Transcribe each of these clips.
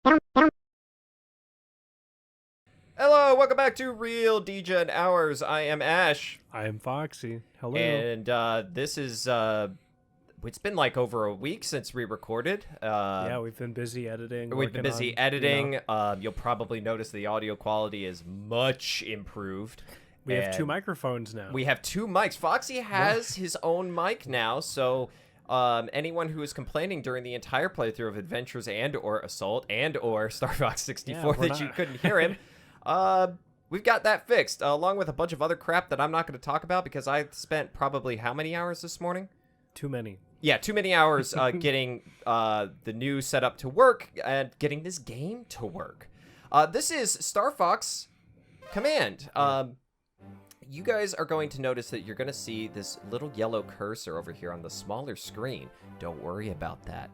Hello, welcome back to Real Degen Hours. I am Ash. I am Foxy. Hello. And this is, it's been like over a week since we recorded. Yeah, we've been busy editing. We've been busy editing. You'll probably notice the audio quality is much improved. We have two microphones now. We have two mics. Foxy has his own mic now, so anyone who was complaining during the entire playthrough of Adventures and or Assault and or StarFox 64 that you couldn't hear him, we've got that fixed, along with a bunch of other crap that I'm not going to talk about because I spent probably how many hours this morning? Too many. Yeah, too many hours getting the new setup to work and getting this game to work. This is StarFox Command. You guys are going to notice that you're going to see this little yellow cursor over here on the smaller screen. Don't worry about that.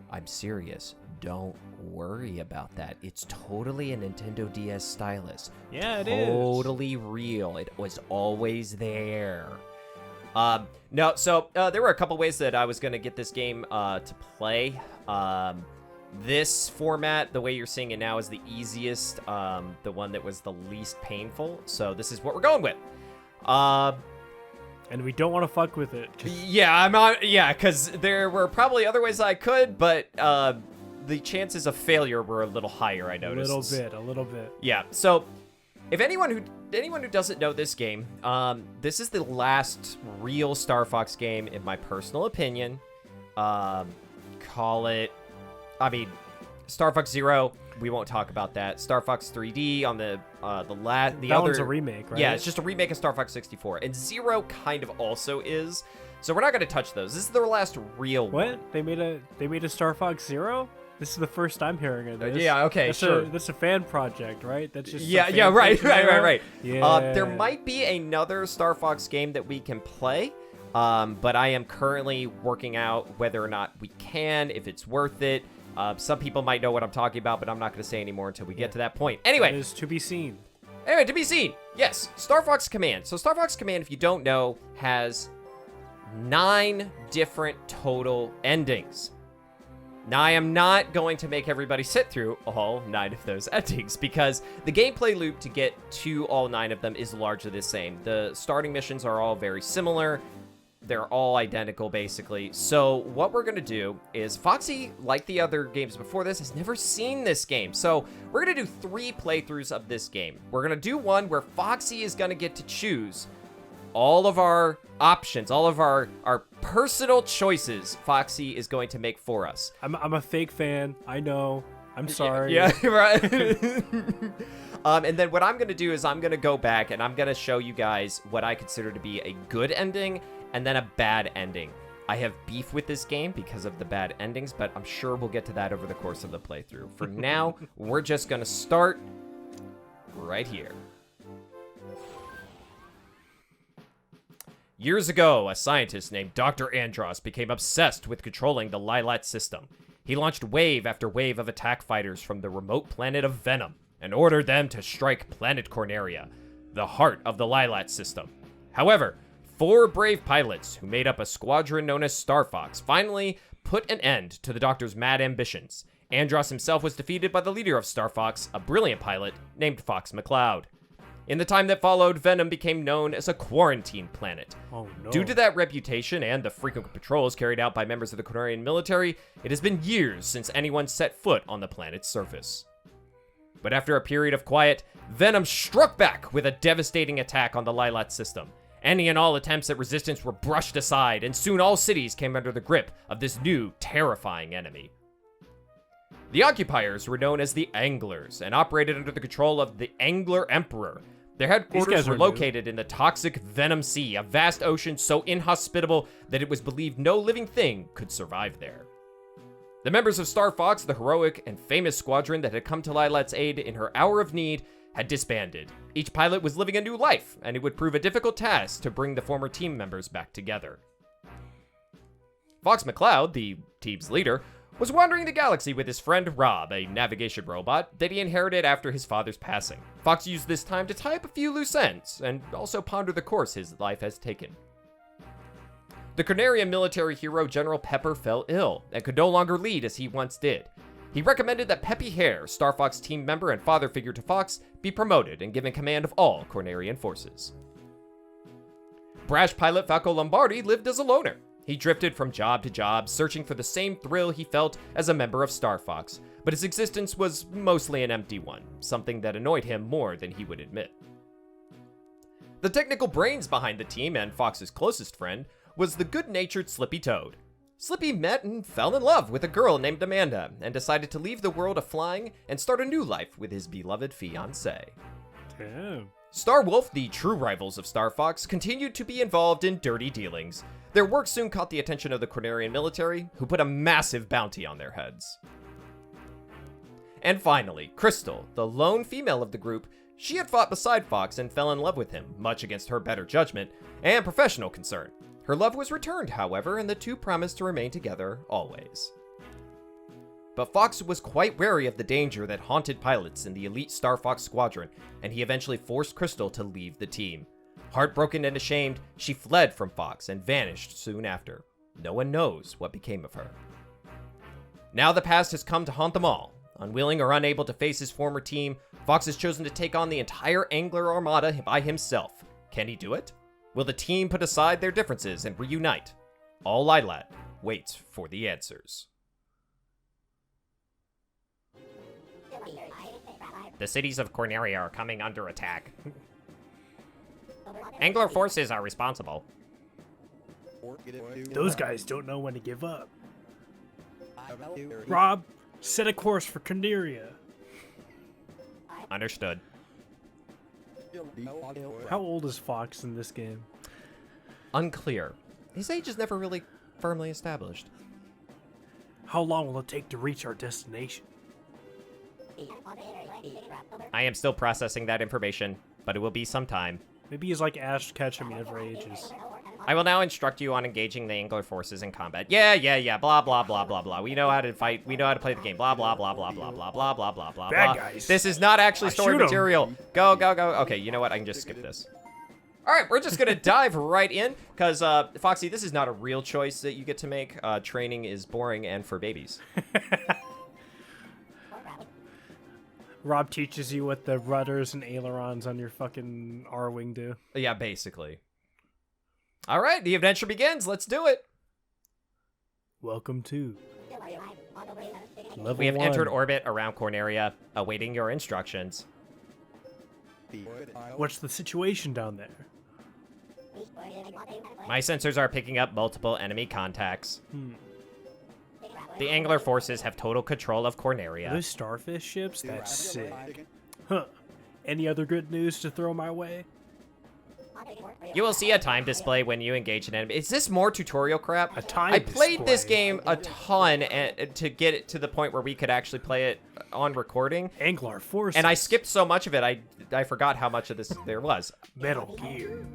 I'm serious. Don't worry about that. It's totally a Nintendo DS stylus. Yeah, it is. Totally real. It was always there. No, so there were a couple ways that I was going to get this game to play. This format, the way you're seeing it now, is the easiest, the one that was the least painful. So this is what we're going with. And we don't want to fuck with it. Yeah, because there were probably other ways I could, but the chances of failure were a little higher, I noticed. A little bit. Yeah, so if anyone who doesn't know this game, this is the last real Star Fox game, in my personal opinion. Call it, Star Fox Zero. We won't talk about that. Star Fox 3D on the that other one's a remake, right? Yeah, it's just a remake of Star Fox 64, and Zero kind of also is. So we're not going to touch those. This is their last real one. What? They made a Star Fox Zero? This is the first I'm hearing of this. Yeah, okay, sure. That's a fan project, right? That's just right. Yeah. There might be another Star Fox game that we can play, but I am currently working out whether or not we can, if it's worth it. Some people might know what I'm talking about, but I'm not going to say anymore until we get to that point. Anyway. It is to be seen. Anyway, to be seen. Yes, Star Fox Command. So Star Fox Command, if you don't know, has 9 different total endings. Now, I am not going to make everybody sit through all 9 of those endings because the gameplay loop to get to all 9 of them is largely the same. The starting missions are all very similar. They're all identical, basically. So what we're going to do is Foxy, like the other games before this, has never seen this game. So we're going to do 3 playthroughs of this game. We're going to do one where Foxy is going to get to choose all of our options, all of our personal choices Foxy is going to make for us. I'm a fake fan. I know. I'm sorry. Yeah, right. And then what I'm going to do is I'm going to go back and I'm going to show you guys what I consider to be a good ending and then a bad ending. I have beef with this game because of the bad endings, but I'm sure we'll get to that over the course of the playthrough. For now, we're just going to start right here. Years ago, a scientist named Dr. Andros became obsessed with controlling the Lilat system. He launched wave after wave of attack fighters from the remote planet of Venom and ordered them to strike planet Corneria, the heart of the Lilat system. However, 4 brave pilots who made up a squadron known as StarFox finally put an end to the Doctor's mad ambitions. Andros himself was defeated by the leader of StarFox, a brilliant pilot named Fox McCloud. In the time that followed, Venom became known as a quarantine planet. Oh, no. Due to that reputation and the frequent patrols carried out by members of the Cornerian military, it has been years since anyone set foot on the planet's surface. But after a period of quiet, Venom struck back with a devastating attack on the Lilat system. Any and all attempts at resistance were brushed aside, and soon all cities came under the grip of this new, terrifying enemy. The occupiers were known as the Anglers, and operated under the control of the Angler Emperor. Their headquarters were located in the toxic Venom Sea, a vast ocean so inhospitable that it was believed no living thing could survive there. The members of StarFox, the heroic and famous squadron that had come to Lilat's aid in her hour of need, had disbanded. Each pilot was living a new life, and it would prove a difficult task to bring the former team members back together. Fox McCloud, the team's leader, was wandering the galaxy with his friend Rob, a navigation robot that he inherited after his father's passing. Fox used this time to tie up a few loose ends, and also ponder the course his life has taken. The Cornerian military hero General Pepper fell ill, and could no longer lead as he once did. He recommended that Peppy Hare, StarFox team member and father figure to Fox, be promoted and given command of all Cornerian forces. Brash pilot Falco Lombardi lived as a loner. He drifted from job to job, searching for the same thrill he felt as a member of StarFox, but his existence was mostly an empty one, something that annoyed him more than he would admit. The technical brains behind the team and Fox's closest friend was the good-natured Slippy Toad. Slippy met and fell in love with a girl named Amanda and decided to leave the world of flying and start a new life with his beloved fiancée. Damn. Starwolf, the true rivals of StarFox, continued to be involved in dirty dealings. Their work soon caught the attention of the Cornerian military, who put a massive bounty on their heads. And finally, Crystal, the lone female of the group, she had fought beside Fox and fell in love with him, much against her better judgment and professional concern. Her love was returned, however, and the two promised to remain together always. But Fox was quite wary of the danger that haunted pilots in the elite StarFox squadron, and he eventually forced Crystal to leave the team. Heartbroken and ashamed, she fled from Fox and vanished soon after. No one knows what became of her. Now the past has come to haunt them all. Unwilling or unable to face his former team, Fox has chosen to take on the entire Angler Armada by himself. Can he do it? Will the team put aside their differences and reunite? All Lilat waits for the answers. The cities of Corneria are coming under attack. Angler forces are responsible. Those guys don't know when to give up. Rob, set a course for Corneria. Understood. How old is Fox in this game? Unclear. His age is never really firmly established. How long will it take to reach our destination? I am still processing that information, but it will be some time. Maybe he's like Ash Ketchum ever ages. I will now instruct you on engaging the Angler forces in combat. Yeah, blah, blah, blah, blah, blah. We know how to fight. We know how to play the game. Blah, blah, blah, blah, blah, blah, blah, blah, blah, blah, Bad blah. guys. This is not actually story shoot 'em. material. Go. Okay, you know what? I can just skip this. All right, we're just going to dive right in, because, Foxy, this is not a real choice that you get to make. Training is boring and for babies. Rob teaches you what the rudders and ailerons on your fucking R-Wing do. Yeah, basically. All right, the adventure begins. Let's do it. Welcome to Level We have 1. entered orbit around Corneria, awaiting your instructions. What's the situation down there? My sensors are picking up multiple enemy contacts. The Angler forces have total control of Are Corneria. those starfish ships? That's sick. Huh. Any other good news to throw my way? You will see a time display when you engage an enemy. Is this more tutorial crap? A time I played this display? game a ton to get it to the point where we could actually play it on recording. Angler forces. And I skipped so much of it, I forgot how much of this there was. Metal Gear.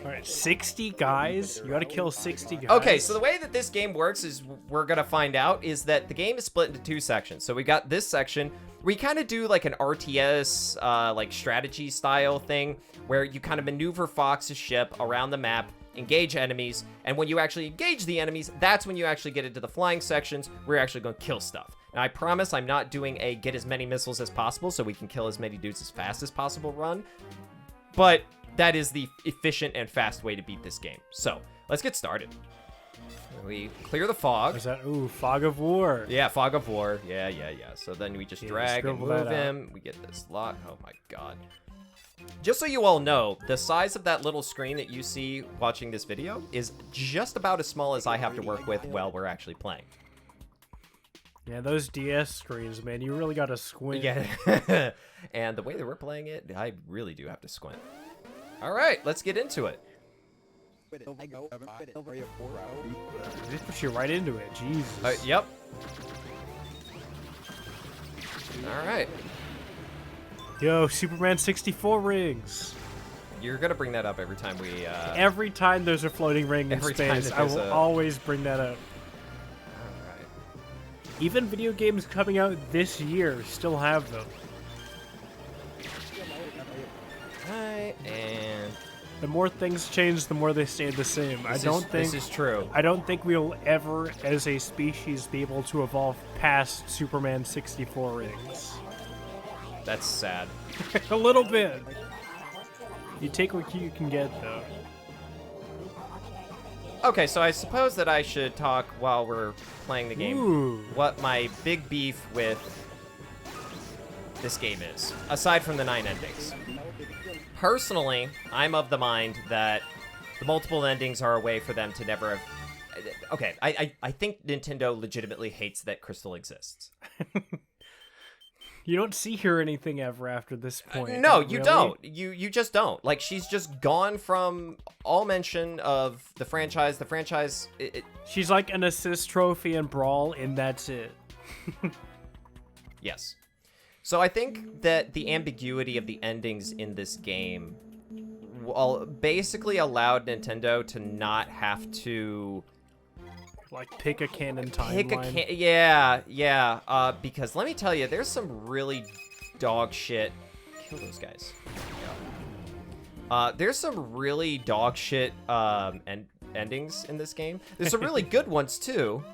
Alright, 60 guys? You gotta kill 60 guys? Okay, so the way that this game works is we're gonna find out is that the game is split into two sections. So we got this section. We kind of do like an RTS, like strategy style thing where you kind of maneuver Fox's ship around the map, engage enemies, and when you actually engage the enemies, that's when you actually get into the flying sections where you're actually going to kill stuff. Now, I promise I'm not doing a get as many missiles as possible so we can kill as many dudes as fast as possible run, but that is the efficient and fast way to beat this game. So, let's get started. We clear the fog. Is that, ooh, Fog of War. Yeah, Fog of War. Yeah. So then we just Yeah, drag and scribble that move him. We get this lock. Oh my god. Just so you all know, the size of that little screen that you see watching this video is just about as small as I have to work with while we're actually playing. Yeah, those DS screens, man, you really gotta squint. Yeah. And the way that we're playing it, I really do have to squint. All right, let's get into it. Just push you right into it, Jesus. Yep. All right. Yo, Superman 64 rings. You're gonna bring that up every time we. Every time there's a floating ring in Every time space, that I there's will a- always bring that up. All right. Even video games coming out this year still have them. Alright, and The more things change, the more they stay the same. This is true. I don't think we'll ever, as a species, be able to evolve past Superman 64 rings. That's sad. A little bit. You take what you can get, though. Okay, so I suppose that I should talk while we're playing the game. Ooh. What my big beef with this game is, aside from the 9 endings. Personally, I'm of the mind that the multiple endings are a way for them to never have... Okay, I think Nintendo legitimately hates that Crystal exists. You don't see her anything ever after this point. No, you really? don't. You just don't. Like, she's just gone from all mention of the franchise. The franchise... She's like an assist trophy in Brawl, and that's it. Yes. So I think that the ambiguity of the endings in this game basically allowed Nintendo to not have to... Like, pick a canon timeline. Yeah. Because let me tell you, there's some really dog shit... Kill those guys. There's some really dog shit endings in this game. There's some really good ones, too.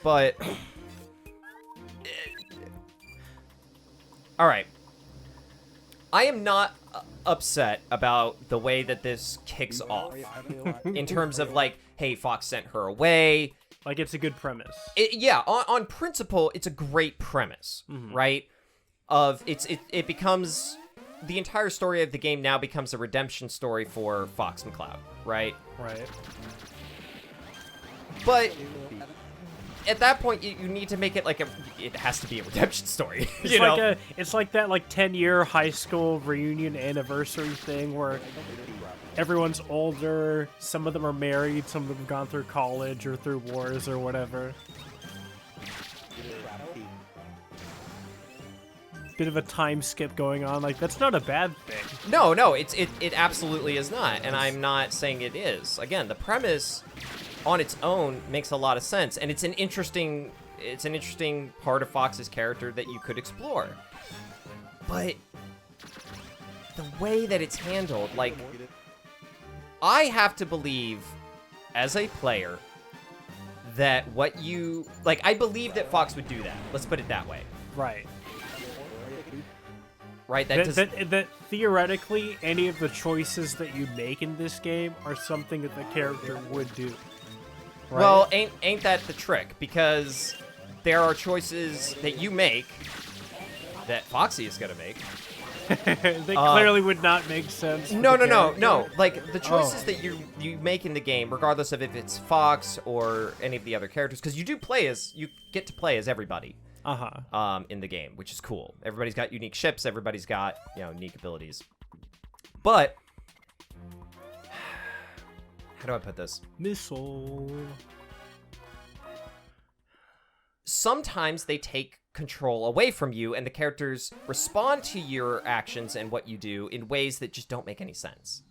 But... All right. I am not upset about the way that this kicks off in terms of like, hey, Fox sent her away. Like, it's a good premise. Yeah, on principle, it's a great premise, right? It becomes the entire story of the game now becomes a redemption story for Fox McCloud, right? Right. But at that point, you need to make it like it has to be a redemption story. It's like that 10-year high school reunion anniversary thing where everyone's older, some of them are married, some of them have gone through college or through wars or whatever. Bit of a time skip going on. Like, that's not a bad thing. No, it absolutely is not, and I'm not saying it is. Again, the premise on its own makes a lot of sense, and it's an interesting part of Fox's character that you could explore. But the way that it's handled, like, I have to believe as a player that I believe that Fox would do that. Let's put it that way. Right. Right, that theoretically any of the choices that you make in this game are something that the character would do. Right? Well, ain't that the trick? Because there are choices that you make that Foxy is gonna make. They clearly would not make sense. No. Like, the choices that you make in the game, regardless of if it's Fox or any of the other characters, because you get to play as everybody. In the game, which is cool. Everybody's got unique ships. Everybody's got, unique abilities. But how do I put this? Missile. Sometimes they take control away from you, and the characters respond to your actions and what you do in ways that just don't make any sense.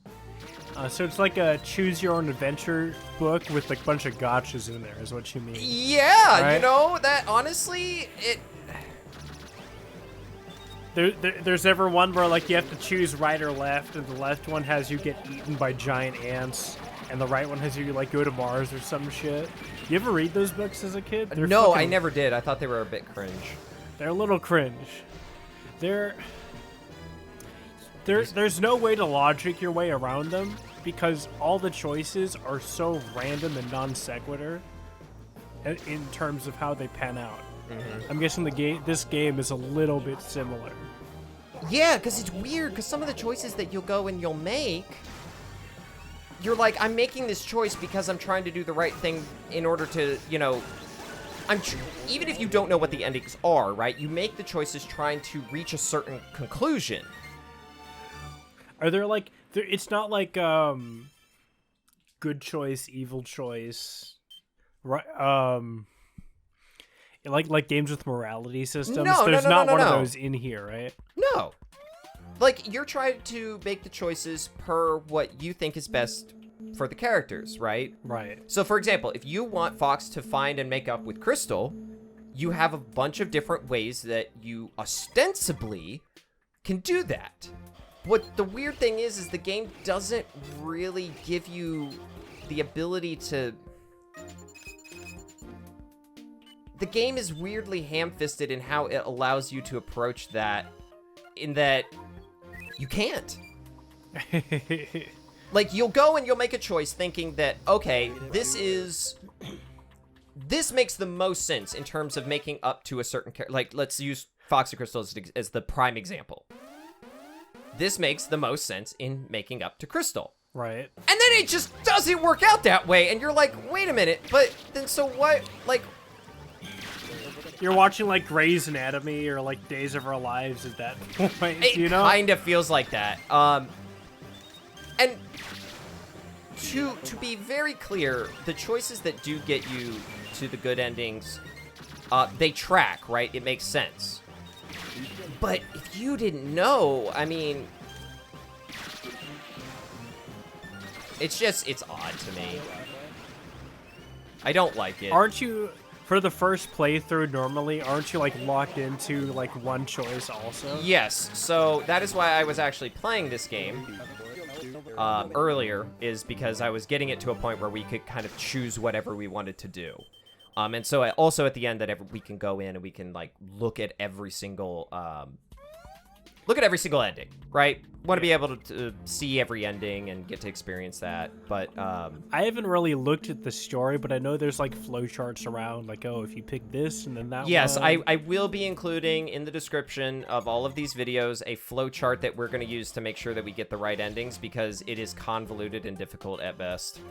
So it's like a choose-your-own-adventure book with a bunch of gotchas in there, is what you mean. Yeah, right? That honestly, There's ever one where, like, you have to choose right or left, and the left one has you get eaten by giant ants, and the right one has you, like, go to Mars or some shit. You ever read those books as a kid? No, I never did. I thought they were a bit cringe. They're a little cringe. There's no way to logic your way around them because all the choices are so random and non sequitur in terms of how they pan out. I'm guessing this game is a little bit similar. Yeah, because it's weird, because some of the choices that you'll go and you'll make, you're like, I'm making this choice because I'm trying to do the right thing in order to, even if you don't know what the endings are, right? You make the choices trying to reach a certain conclusion. Are there it's not like good choice, evil choice, right? Like games with morality systems. There's not one of those in here, right? No. Like, you're trying to make the choices per what you think is best for the characters, right? Right. So, for example, if you want Fox to find and make up with Crystal, you have a bunch of different ways that you ostensibly can do that. what the weird thing is the game doesn't really give you the ability to... The game is weirdly ham-fisted in how it allows you to approach that, in that you can't. Like, you'll go and you'll make a choice thinking that, okay, this makes the most sense in terms of making up to a certain character. Like, let's use Foxy Crystal as the prime example. This makes the most sense in making up to Crystal. Right. And then it just doesn't work out that way, and you're like, wait a minute, but then so what, like... You're watching, like, Grey's Anatomy or, like, Days of Our Lives at that point, you know? It kind of feels like that. And to be very clear, the choices that do get you to the good endings, they track, right? It makes sense. But if you didn't know, I mean... it's odd to me. I don't like it. Aren't you... For the first playthrough, normally, aren't you, like, locked into, like, one choice also? Yes, so that is why I was actually playing this game earlier, is because I was getting it to a point where we could kind of choose whatever we wanted to do. And so also at the end that we can go in and we can, like, look at every single ending, right? Want to be able to see every ending and get to experience that, but... I haven't really looked at the story, but I know there's, like, flowcharts around, like, oh, if you pick this and then that yes, one... I will be including in the description of all of these videos a flowchart that we're going to use to make sure that we get the right endings, because it is convoluted and difficult at best.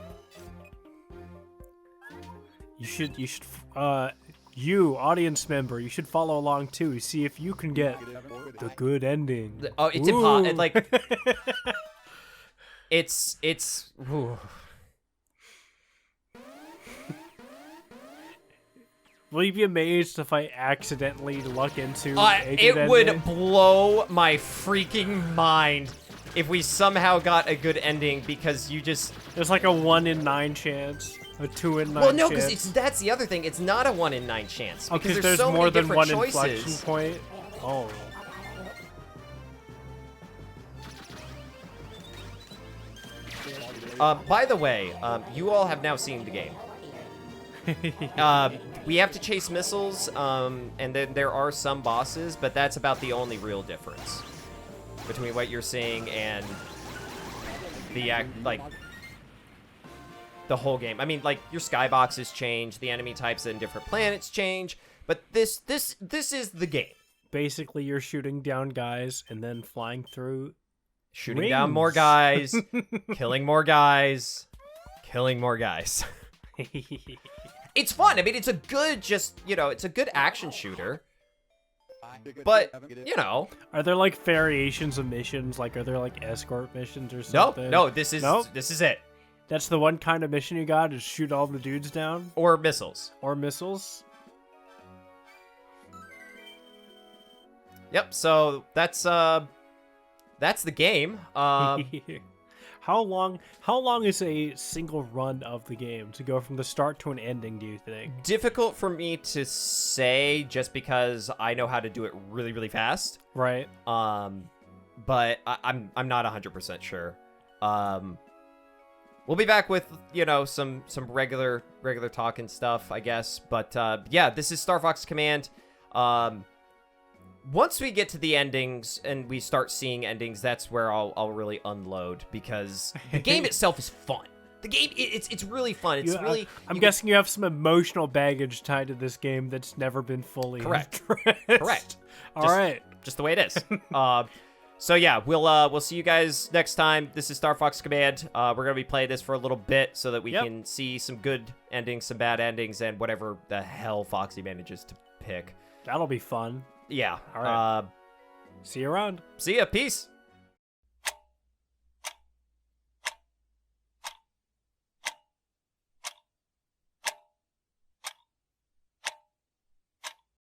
You, audience member, you should follow along too. See if you can get the good ending. Oh, it's impossible. Like, it's. Ooh. Will you be amazed if I accidentally luck into a good it would ending? blow my freaking mind if we somehow got a good ending, because you just... There's like a 1 in 9 chance. A 2 in 9 well, no, chance. because that's the other thing. It's not a 1 in 9 chance. Oh, because there's so more many than different one choices. inflection point? Oh. By the way, you all have now seen the game. We have to chase missiles, and then there are some bosses, but that's about the only real difference between what you're seeing and the the whole game. I mean, like, your skyboxes change, the enemy types and different planets change, but this is the game. Basically, you're shooting down guys and then flying through Shooting rings. down more guys, killing more guys, killing more guys. It's fun. I mean, it's a good, it's a good action shooter. But, Are there, like, variations of missions? Like, are there, like, escort missions or something? No, this is it. That's the one kind of mission you got, is shoot all the dudes down? Or missiles. Or missiles? Yep, so that's the game. How long is a single run of the game to go from the start to an ending, do you think? Difficult for me to say, just because I know how to do it really, really fast. Right. But I'm not 100% sure. We'll be back with, some regular talk and stuff, I guess. But yeah, this is StarFox Command. Once we get to the endings and we start seeing endings, that's where I'll really unload, because the game itself is fun. The game, it's really fun. It's really... I'm guessing you have some emotional baggage tied to this game that's never been fully Correct. addressed. Correct. All right. Just the way it is. So yeah, we'll see you guys next time. This is StarFox Command. We're gonna be playing this for a little bit so that we can see some good endings, some bad endings, and whatever the hell Foxy manages to pick. That'll be fun. Yeah. All right. See you around. See ya. Peace.